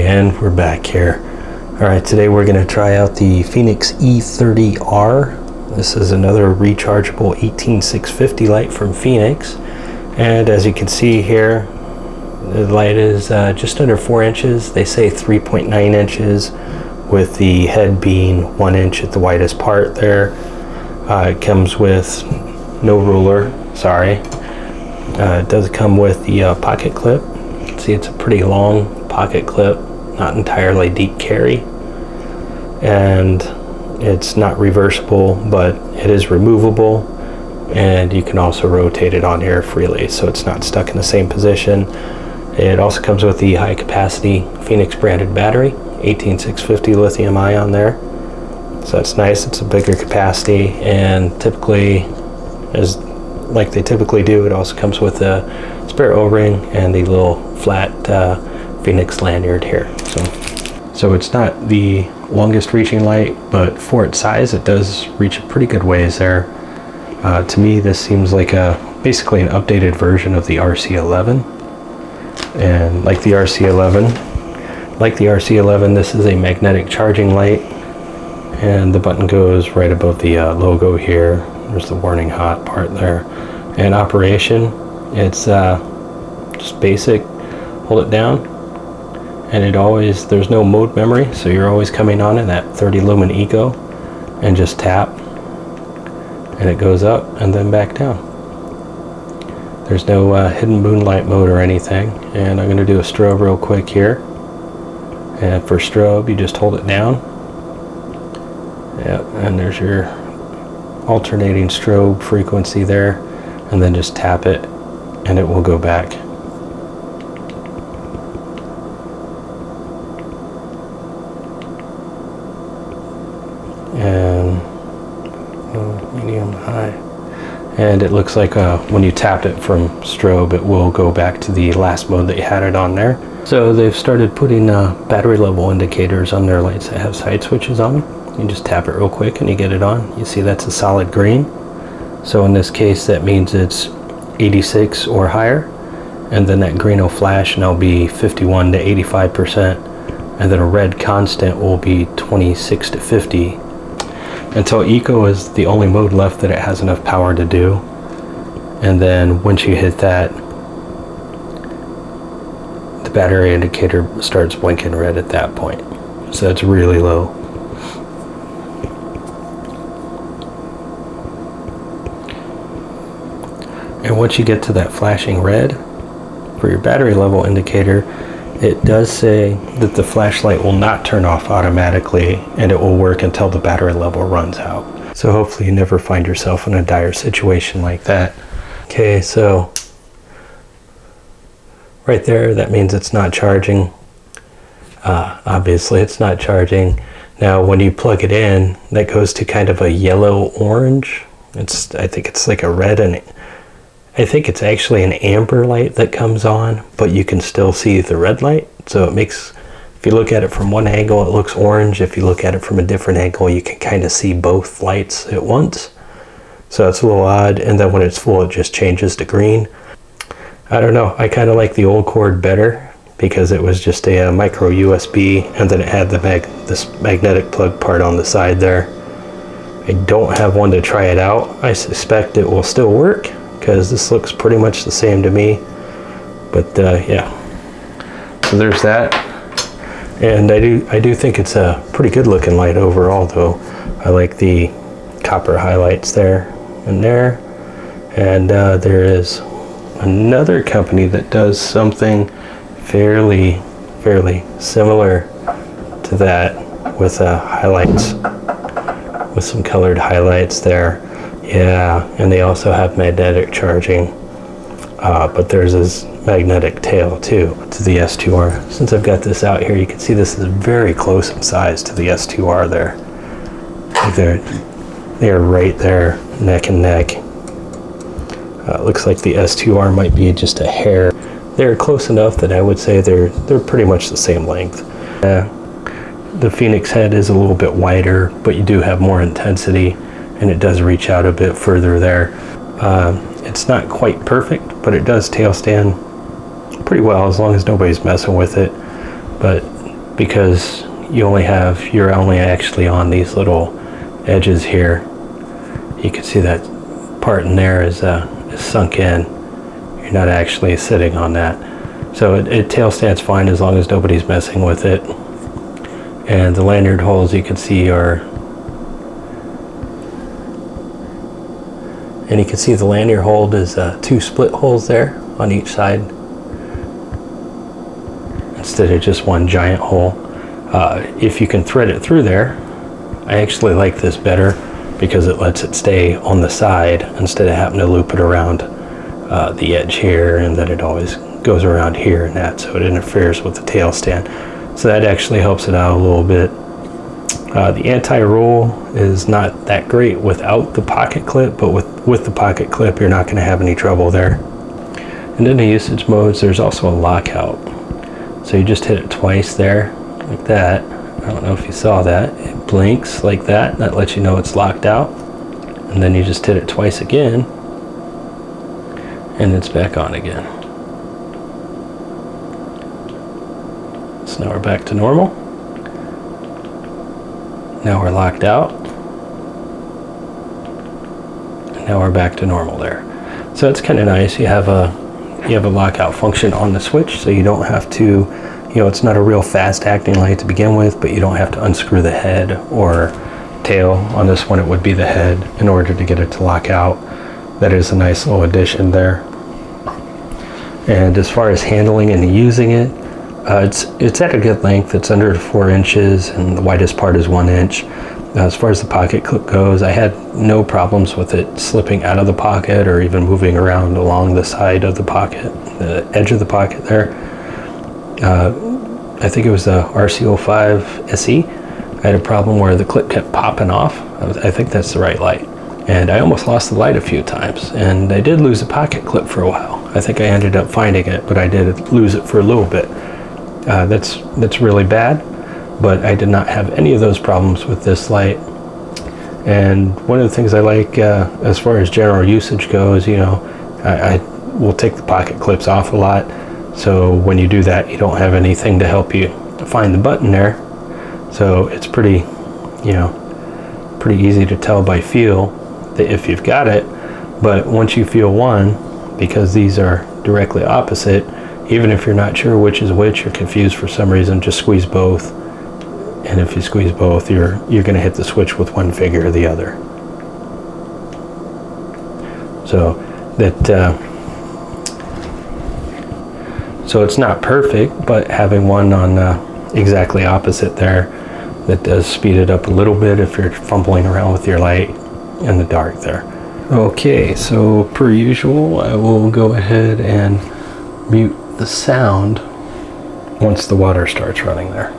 And we're back here. Alright, today we're going to try out the Fenix E30R. This is another rechargeable 18650 light from Fenix. And as you can see here, the light is just under 4 inches. They say 3.9 inches, with the head being 1 inch at the widest part there. It comes with no ruler, sorry. It does come with the pocket clip. You can see it's a pretty long pocket clip, not entirely deep carry, and it's not reversible, but it is removable, and you can also rotate it on here freely, so it's not stuck in the same position. It also comes with the high capacity Fenix branded battery, 18650 lithium ion there, so it's nice. It's a bigger capacity, and typically, as like they typically do, it also comes with a spare O-ring and the little flat Fenix lanyard here. So it's not the longest reaching light, but for its size it does reach a pretty good ways there. To me, this seems like basically an updated version of the RC11. And like the RC11, this is a magnetic charging light, and the button goes right above the logo here. There's the warning hot part there. And operation, it's just basic. Hold it down, and there's no mode memory, so you're always coming on in that 30 lumen eco, and just tap, and it goes up and then back down. There's no hidden moonlight mode or anything. And I'm going to do a strobe real quick here. And for strobe, you just hold it down. Yep, and there's your alternating strobe frequency there, and then just tap it and it will go back. And medium, high, and it looks like when you tap it from strobe, it will go back to the last mode that you had it on there. So they've started putting battery level indicators on their lights that have side switches on them. You just tap it real quick and you get it on. You see that's a solid green. So in this case, that means it's 86 or higher, and then that green will flash and it'll be 51 to 85%, and then a red constant will be 26 to 50, until eco is the only mode left that it has enough power to do. And then once you hit that, the battery indicator starts blinking red at that point. So it's really low. And once you get to that flashing red for your battery level indicator, it does say that the flashlight will not turn off automatically, and it will work until the battery level runs out. So hopefully you never find yourself in a dire situation like that. Okay, so right there, that means it's not charging. Obviously it's not charging. Now when you plug it in, that goes to kind of a yellow orange. I think it's like a red, and I think it's actually an amber light that comes on, but you can still see the red light. So it makes, if you look at it from one angle, it looks orange. If you look at it from a different angle, you can kind of see both lights at once. So it's a little odd. And then when it's full, it just changes to green. I don't know. I kind of like the old cord better, because it was just a micro USB, and then it had this magnetic plug part on the side there. I don't have one to try it out. I suspect it will still work, because this looks pretty much the same to me. But yeah, so there's that. And I do think it's a pretty good looking light overall, though. I like the copper highlights there and there. And there is another company that does something fairly similar to that, with highlights, with some colored highlights there. Yeah, and they also have magnetic charging, but theirs is magnetic tail too, to the S2R. Since I've got this out here, you can see this is very close in size to the S2R there. They're right there, neck and neck. Looks like the S2R might be just a hair. They're close enough that I would say they're pretty much the same length. The Fenix head is a little bit wider, but you do have more intensity, and it does reach out a bit further there. It's not quite perfect, but it does tail stand pretty well as long as nobody's messing with it. But because you're only actually on these little edges here. You can see that part in there is sunk in. You're not actually sitting on that. So it tail stands fine as long as nobody's messing with it. And the lanyard holes you can see are, and you can see the lanyard hole is 2 split holes there on each side instead of just one giant hole. If you can thread it through there, I actually like this better because it lets it stay on the side instead of having to loop it around the edge here, and then it always goes around here and that, so it interferes with the tail stand. So that actually helps it out a little bit. The anti-roll is not that great without the pocket clip, but with the pocket clip you're not going to have any trouble there. And in the usage modes there's also a lockout. So you just hit it twice there, like that. I don't know if you saw that. It blinks like that. That lets you know it's locked out. And then you just hit it twice again, and it's back on again. So now we're back to normal. Now we're locked out. And now we're back to normal there. So it's kind of nice. You have a lockout function on the switch, so you don't have to, you know, it's not a real fast acting light to begin with, but you don't have to unscrew the head or tail. On this one it would be the head in order to get it to lock out. That is a nice little addition there. And as far as handling and using it, it's at a good length. It's under 4 inches and the widest part is 1 inch. As far as the pocket clip goes, I had no problems with it slipping out of the pocket or even moving around along the side of the pocket, the edge of the pocket there. I think it was the RC05 SE. I had a problem where the clip kept popping off. I think that's the right light. And I almost lost the light a few times, and I did lose the pocket clip for a while. I think I ended up finding it, but I did lose it for a little bit. That's really bad, but I did not have any of those problems with this light. And one of the things I like as far as general usage goes, you know, I will take the pocket clips off a lot, so when you do that you don't have anything to help you find the button there. So it's pretty, you know, pretty easy to tell by feel that if you've got it. But once you feel one, because these are directly opposite, even if you're not sure which is which, you're confused for some reason, just squeeze both. And if you squeeze both, you're going to hit the switch with one finger or the other. So that so it's not perfect, but having one on exactly opposite there, that does speed it up a little bit if you're fumbling around with your light in the dark there. Okay, so per usual, I will go ahead and mute the sound once the water starts running there.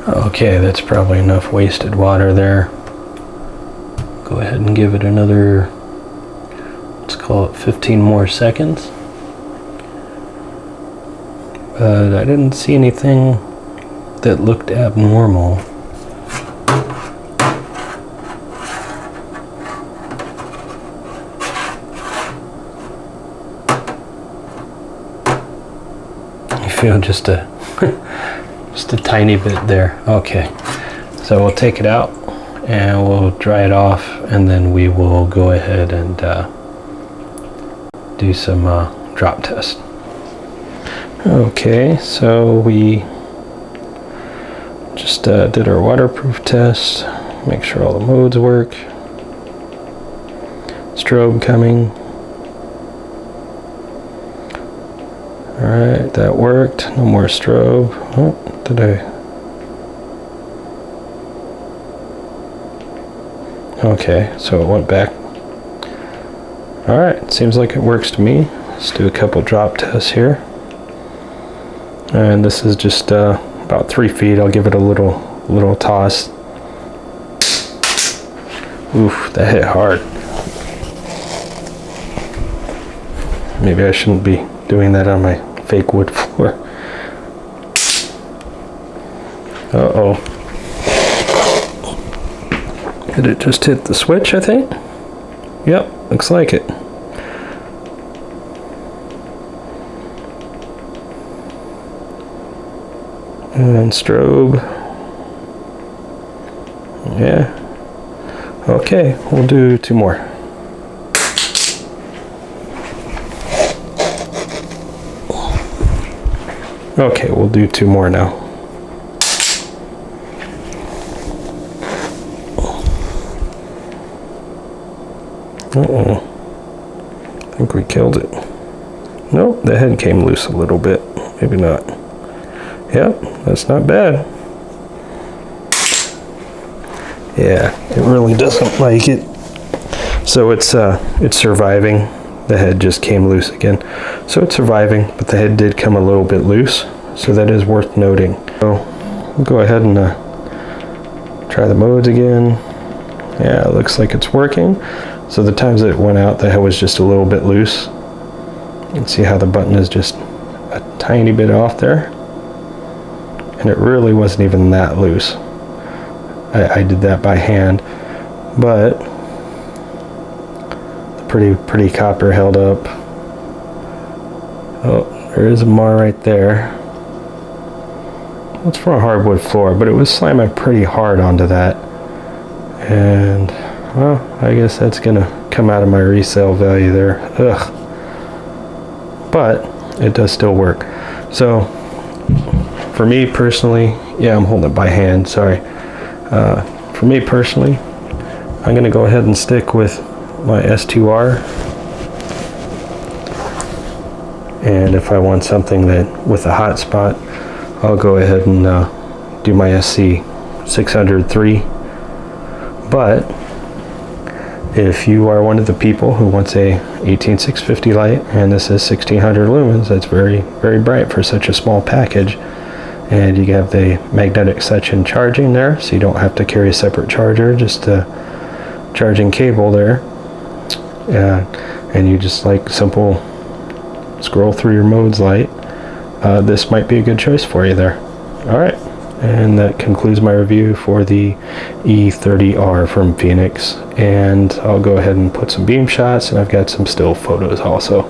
Okay, that's probably enough wasted water there. Go ahead and give it another, let's call it 15 more seconds. But I didn't see anything that looked abnormal. I feel just a just a tiny bit there. Okay, so we'll take it out and we'll dry it off, and then we will go ahead and do some drop test. Okay, so we just did our waterproof test, make sure all the modes work. Strobe coming. Alright, that worked. No more strobe. Oh, did I? Okay, so it went back. Alright, seems like it works to me. Let's do a couple drop tests here. And this is just about 3 feet. I'll give it a little toss. Oof, that hit hard. Maybe I shouldn't be doing that on my fake wood floor. Uh-oh. Did it just hit the switch, I think? Yep, looks like it. And strobe. Yeah. Okay, we'll do 2 more. Okay, we'll do 2 more now. Uh-oh. I think we killed it. Nope, the head came loose a little bit. Maybe not. Yep, that's not bad. Yeah, it really doesn't like it. So it's surviving. The head just came loose again. So it's surviving, but the head did come a little bit loose. So that is worth noting. So we'll go ahead and try the modes again. Yeah, it looks like it's working. So the times that it went out, the head was just a little bit loose. You can see how the button is just a tiny bit off there. And it really wasn't even that loose. I did that by hand, but the pretty copper held up. Oh, there is a mar right there. It's from a hardwood floor, but it was slamming pretty hard onto that. And, well, I guess that's gonna come out of my resale value there. Ugh. But it does still work. So, for me personally, yeah, I'm holding it by hand, sorry. For me personally, I'm going to go ahead and stick with my S2R. And if I want something that with a hotspot, I'll go ahead and do my SC603. But if you are one of the people who wants a 18650 light, and this is 1600 lumens, that's very, very bright for such a small package. And you have the magnetic section charging there, so you don't have to carry a separate charger, just a charging cable there. And you just like simple scroll through your modes light. This might be a good choice for you there. Alright, and that concludes my review for the E30R from Fenix. And I'll go ahead and put some beam shots, and I've got some still photos also.